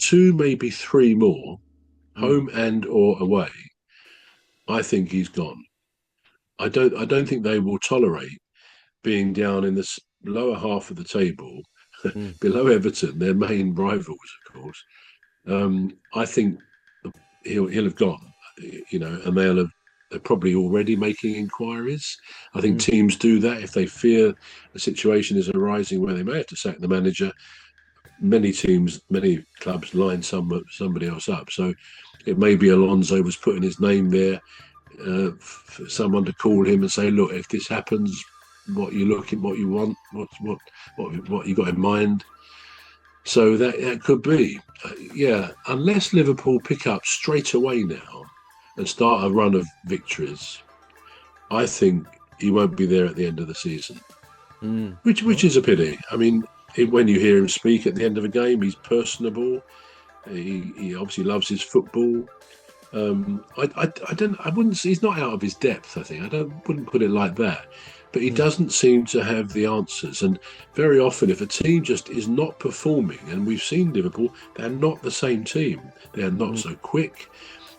2, maybe 3 more, home and or away, I think he's gone. I don't think they will tolerate being down in the lower half of the table, mm, below Everton, their main rivals, of course. I think he'll have gone, and they're probably already making inquiries. I think mm, teams do that if they fear a situation is arising where they may have to sack the manager. Many teams, many clubs line somebody else up. So it may be Alonso was putting his name there for someone to call him and say, look, if this happens, what you looking, what you want, what you got in mind. So that could be, yeah. Unless Liverpool pick up straight away now and start a run of victories, I think he won't be there at the end of the season, mm. which is a pity. I mean, when you hear him speak at the end of a game, he's personable. He obviously loves his football. I don't. I wouldn't. He's not out of his depth. I think. Wouldn't put it like that. But he Mm, doesn't seem to have the answers. And very often, if a team just is not performing, and we've seen Liverpool, they're not the same team. They're not mm, so quick.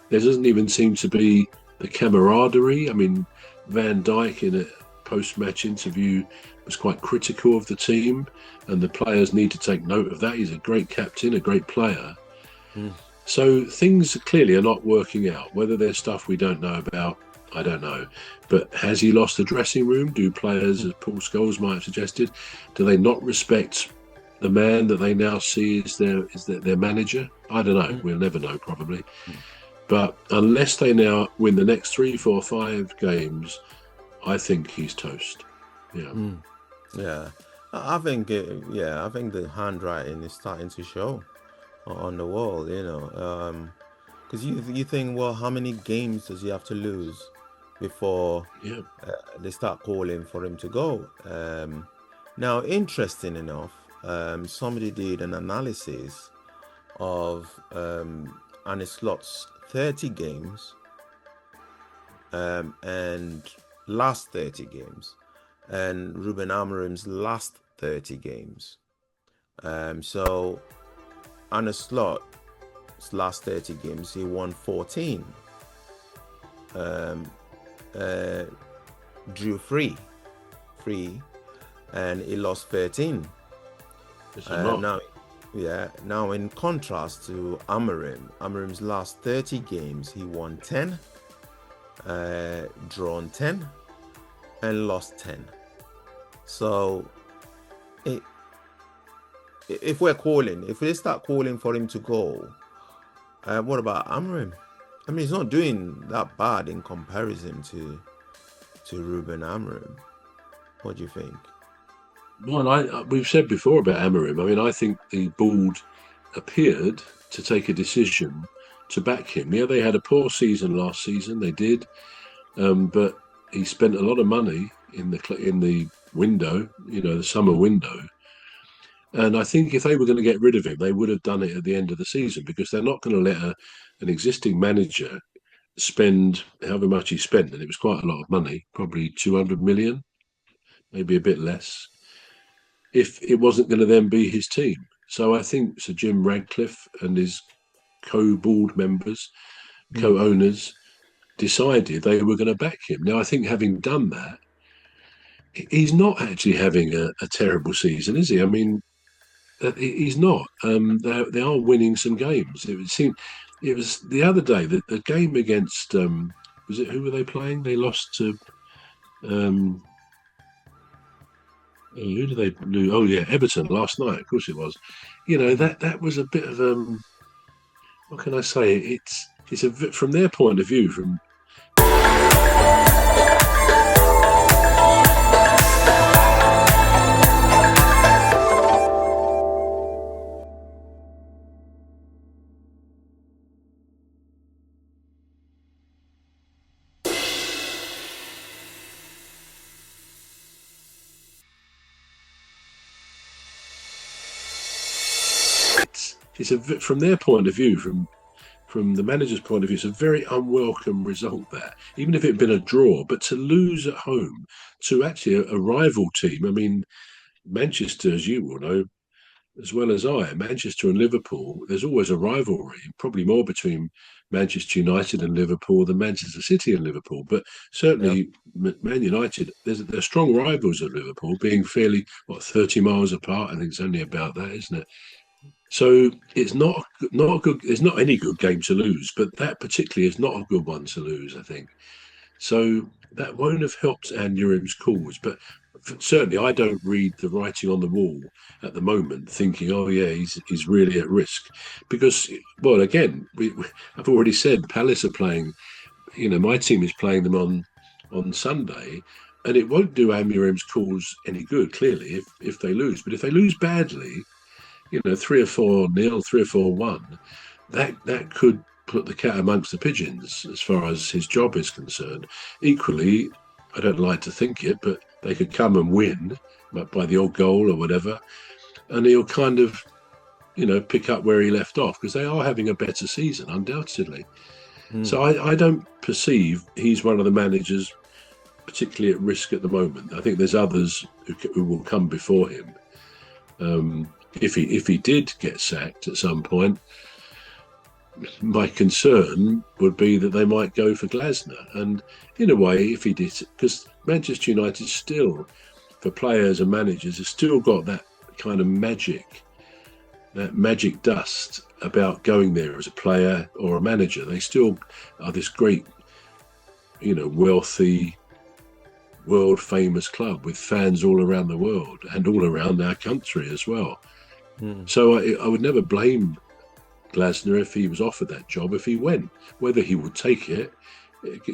There doesn't even seem to be the camaraderie. I mean, Van Dijk in a post-match interview was quite critical of the team, and the players need to take note of that. He's a great captain, a great player. mm, So things clearly are not working out. Whether there's stuff we don't know about, I don't know. But has he lost the dressing room? Do players, mm, as Paul Scholes might have suggested, do they not respect the man that they now see as their manager? I don't know. mm, We'll never know, probably. mm, But unless they now win the next 3, 4, 5 games, I think he's toast. Yeah. mm. Yeah, I think yeah, I think the handwriting is starting to show on the wall. Because you think, well, how many games does he have to lose before Yeah. they start calling for him to go? Now, interesting enough, somebody did an analysis of ARNE SLOT'S 30 games and last 30 games, and Ruben Amorim's last 30 games. So ARNE SLOT'S last 30 games, he won 14, um, uh, drew three, and he lost 13. It's a lot. Now, yeah. Now, in contrast to Amorim's last 30 games, he won 10, drawn 10, and lost 10. So, it, if they start calling for him to go, what about Amorim? I mean, he's not doing that bad in comparison to Ruben Amorim. What do you think? Well, we've said before about Amorim. I mean, I think the board appeared to take a decision to back him. Yeah, they had a poor season last season. They did, but he spent a lot of money in the window, the summer window. And I think if they were going to get rid of him, they would have done it at the end of the season because they're not going to let an existing manager spend however much he spent, and it was quite a lot of money, probably 200 million, maybe a bit less, if it wasn't going to then be his team. So I think Sir Jim Radcliffe and his co-board members, Mm, co-owners, decided they were going to back him. Now, I think having done that, he's not actually having a terrible season, is he? I mean, he's not. They are winning some games. It was the other day that the game against was it who were they playing? They lost to um, who did they lose? Oh yeah, Everton last night. Of course it was. mm. That was a bit of what can I say? It's from their point of view. From from their point of view. From the manager's point of view, it's a very unwelcome result there, even if it had been a draw. But to lose at home to actually a rival team, I mean, Manchester, as you will know, as well as I, Manchester and Liverpool, there's always a rivalry, probably more between Manchester United and Liverpool than Manchester City and Liverpool. But Yep. certainly, Man United, they're strong rivals at Liverpool, being fairly, 30 miles apart. I think it's only about that, isn't it? So it's not a good. There's not any good game to lose, but that particularly is not a good one to lose, I think. So that won't have helped AMORIM'S cause. But certainly, I don't read the writing on the wall at the moment, thinking, "Oh yeah, he's really at risk," because, well, again, I've already said Palace are playing. My team is playing them on Sunday, and it won't do AMORIM'S cause any good. Clearly, if they lose, but if they lose badly, 3 or 4 nil, 3 or 4-1, that could put the cat amongst the pigeons as far as his job is concerned. Equally, I don't like to think it, but they could come and win by the odd goal or whatever, and he'll kind of, pick up where he left off, because they are having a better season, undoubtedly. So I don't perceive he's one of the managers particularly at risk at the moment. I think there's others who will come before him. If he did get sacked at some point, my concern would be that they might go for Glasner. And in a way, if he did, because Manchester United still, for players and managers, has still got that kind of magic dust about going there as a player or a manager. They still are this great, wealthy, world famous club with fans all around the world and all around our country as well. So I would never blame Glasner if he was offered that job, if he went. Whether he would take it,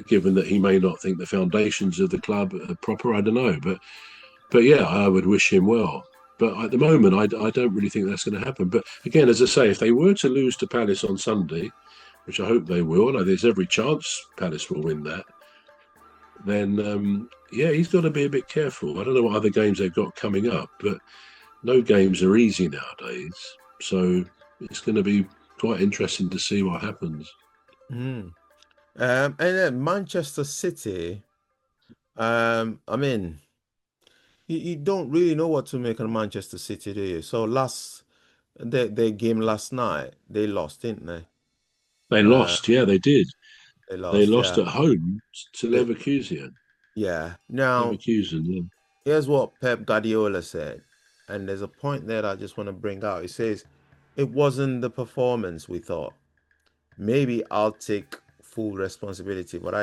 given that he may not think the foundations of the club are proper, I don't know. But yeah, I would wish him well. But at the moment, I don't really think that's going to happen. But again, as I say, if they were to lose to Palace on Sunday, which I hope they will, and there's every chance Palace will win that, then he's got to be a bit careful. I don't know what other games they've got coming up, but no games are easy nowadays. So it's going to be quite interesting to see what happens. And then Manchester City, I mean, you don't really know what to make of Manchester City, do you? So their game last night, they lost, didn't they? They lost, yeah, they did. They They lost, lost yeah. at home to They- Leverkusen. yeah. Now, Leverkusen, yeah. here's what Pep Guardiola said, and there's a point there that I just want to bring out. He says, it wasn't the performance we thought. Maybe I'll take full responsibility, but I